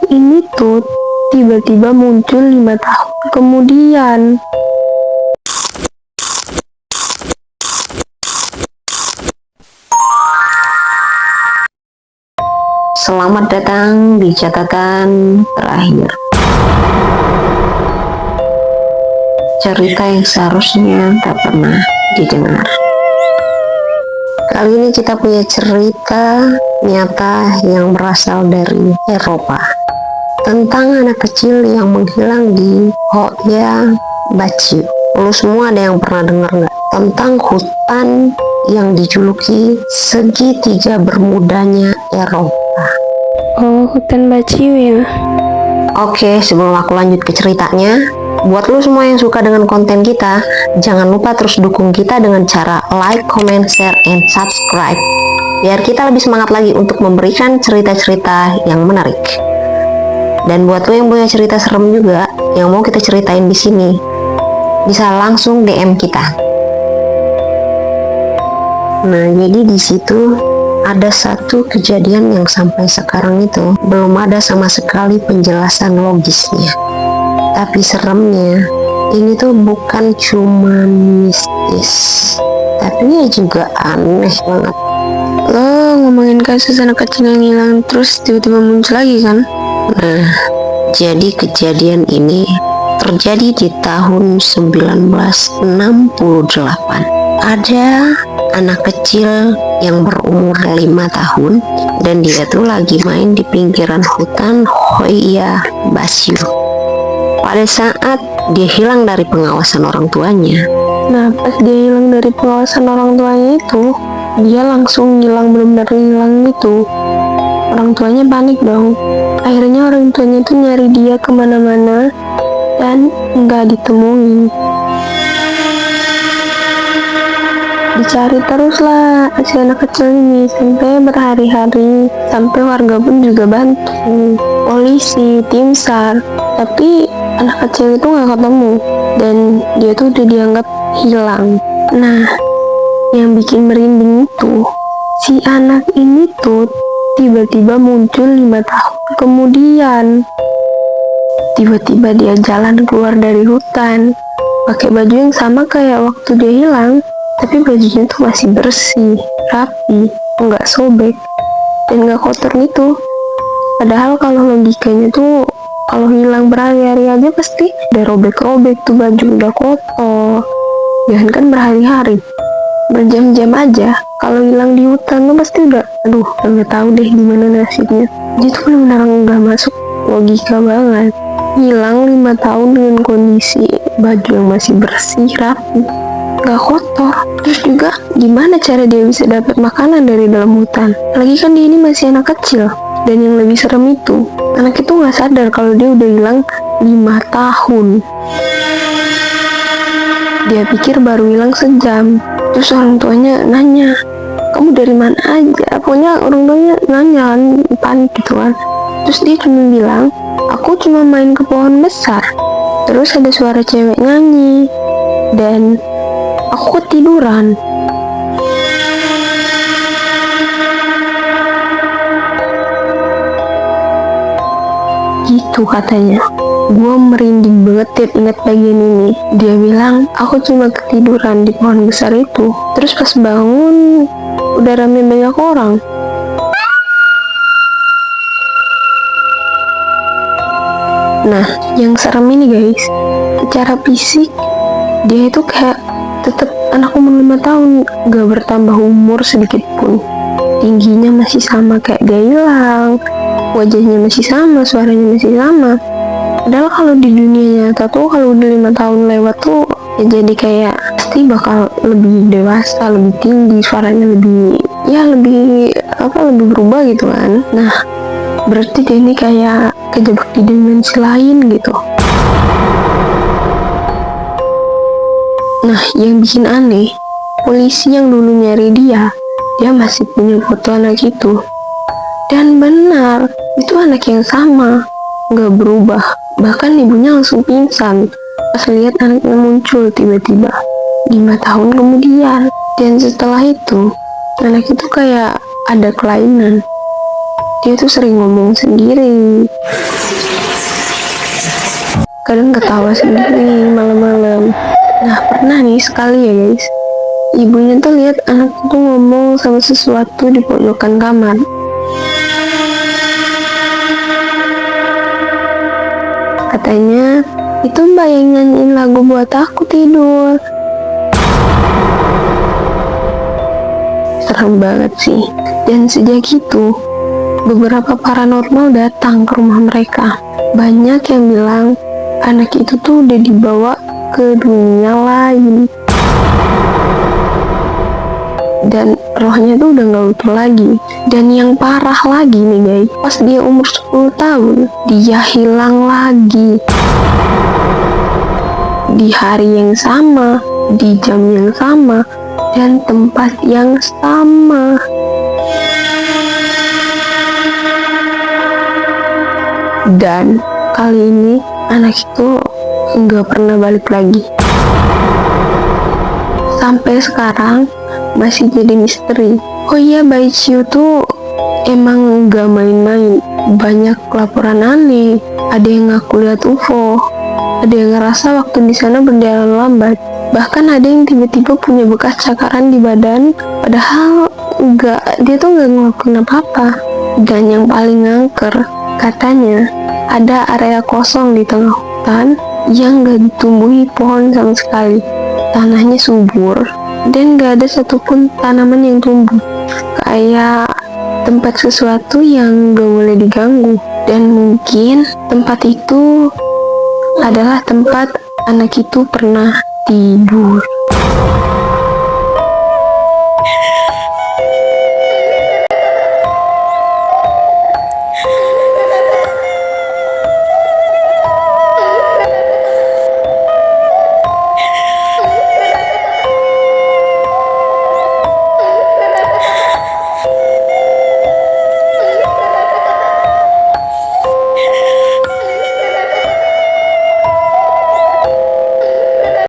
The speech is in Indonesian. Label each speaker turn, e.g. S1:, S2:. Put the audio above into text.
S1: ini tuh tiba-tiba muncul 5 tahun kemudian.
S2: Selamat datang di catatan terakhir. Cerita yang seharusnya tak pernah didengar. Kali ini kita punya cerita nyata yang berasal dari Eropa, tentang anak kecil yang menghilang di Hoya Baciu. Lu semua ada yang pernah dengar nggak tentang hutan yang dijuluki segitiga bermudanya Eropa?
S1: Oh, hutan Baciu ya.
S2: Oke, sebelum aku lanjut ke ceritanya, buat lu semua yang suka dengan konten kita, jangan lupa terus dukung kita dengan cara like, comment, share, and subscribe, biar kita lebih semangat lagi untuk memberikan cerita-cerita yang menarik. Dan buat lu yang punya cerita serem juga, yang mau kita ceritain di sini, bisa langsung DM kita. Nah, jadi di situ ada satu kejadian yang sampai sekarang itu belum ada sama sekali penjelasan logisnya. Tapi seremnya, ini tuh bukan cuma mistis, tapi ya juga aneh banget.
S1: Lo ngomongin kasus anak kecil yang hilang terus tiba-tiba muncul lagi kan?
S2: Nah, jadi kejadian ini terjadi di tahun 1968. Ada anak kecil yang berumur 5 tahun dan dia tuh lagi main di pinggiran hutan Hoya Baciu. Pada saat dia hilang dari pengawasan orang tuanya.
S1: Nah, pas dia hilang dari pengawasan orang tuanya itu, dia langsung hilang, benar-benar hilang gitu. Orang tuanya panik dong. Akhirnya orang tuanya tuh nyari dia kemana-mana dan nggak ditemuin. Dicari terus lah si anak kecil ini sampai berhari-hari, sampai warga pun juga bantu, polisi, tim SAR, tapi anak kecil itu nggak ketemu dan dia tuh udah dianggap hilang. Nah, yang bikin merinding itu si anak ini tuh tiba-tiba muncul 5 tahun kemudian. Tiba-tiba dia jalan keluar dari hutan pakai baju yang sama kayak waktu dia hilang, tapi bajunya tuh masih bersih, rapi, nggak sobek, dan nggak kotor gitu. Padahal kalau logikanya tuh, kalau hilang berhari-hari aja pasti udah robek-robek tuh baju, udah kotor. Jangan kan berhari-hari, berjam-jam aja. Kalau hilang di hutan tuh pasti udah, aduh, nggak tahu deh gimana nasibnya. Jadi tuh benar-benar nggak masuk logika banget. Hilang 5 tahun dengan kondisi baju yang masih bersih, rapi, gak kotor. Terus juga gimana cara dia bisa dapat makanan dari dalam hutan? Lagi kan dia ini masih anak kecil. Dan yang lebih serem itu, anak itu gak sadar kalau dia udah hilang 5 tahun. Dia pikir baru hilang sejam. Terus orang tuanya nanya, kamu dari mana aja? Pokoknya orang tuanya nanya kan, panik gitu kan. Terus dia cuma bilang, aku cuma main ke pohon besar. Terus ada suara cewek nyanyi dan aku ketiduran. Gitu katanya. Gue merinding banget tiap ingat bagian ini. Dia bilang, aku cuma ketiduran di pohon besar itu. Terus pas bangun, udah rame banyak orang. Nah, yang serem ini guys, secara fisik dia itu kayak tetap anak umur 5 tahun, gak bertambah umur sedikit pun. Tingginya masih sama kayak dia hilang, wajahnya masih sama, suaranya masih sama. Padahal kalau di dunia nyata tuh kalau udah 5 tahun lewat tuh ya jadi kayak pasti bakal lebih dewasa, lebih tinggi, suaranya lebih lebih berubah gitu kan. Nah, berarti dia ini kayak kejebak di dimensi lain gitu. Nah, yang bikin aneh, polisi yang dulu nyari dia masih punya foto anak itu. Dan benar, itu anak yang sama, nggak berubah. Bahkan ibunya langsung pingsan pas lihat anaknya muncul tiba-tiba 5 tahun kemudian. Dan setelah itu, anak itu kayak ada kelainan. dia tuh sering ngomong sendiri, kadang ketawa sendiri malam-malam. Nah, pernah nih sekali ya guys, ibunya tuh lihat anak itu ngomong sama sesuatu di pojokan kamar. Katanya, itu Mbak yang nyanyiin lagu buat aku tidur. Serem banget sih. Dan sejak itu, beberapa paranormal datang ke rumah mereka. Banyak yang bilang anak itu tuh udah dibawa ke dunia lain. Dan rohnya tuh udah gak utuh lagi. Dan yang parah lagi nih guys, pas dia umur 10 tahun, dia hilang lagi. Di hari yang sama, di jam yang sama, dan tempat yang sama. Dan kali ini anak itu nggak pernah balik lagi. Sampai sekarang masih jadi misteri. Oh iya, Bayi Ciu tuh emang nggak main-main. Banyak laporan aneh. Ada yang ngaku lihat UFO. Ada yang ngerasa waktu di sana berjalan lambat. Bahkan ada yang tiba-tiba punya bekas cakaran di badan. Padahal dia tuh nggak ngelakuin apa-apa. Dan yang paling ngangker, katanya ada area kosong di tengah hutan yang gak ditumbuhi pohon sama sekali. Tanahnya subur dan gak ada satupun tanaman yang tumbuh. Kayak tempat sesuatu yang gak boleh diganggu. Dan mungkin tempat itu adalah tempat anak itu pernah tidur.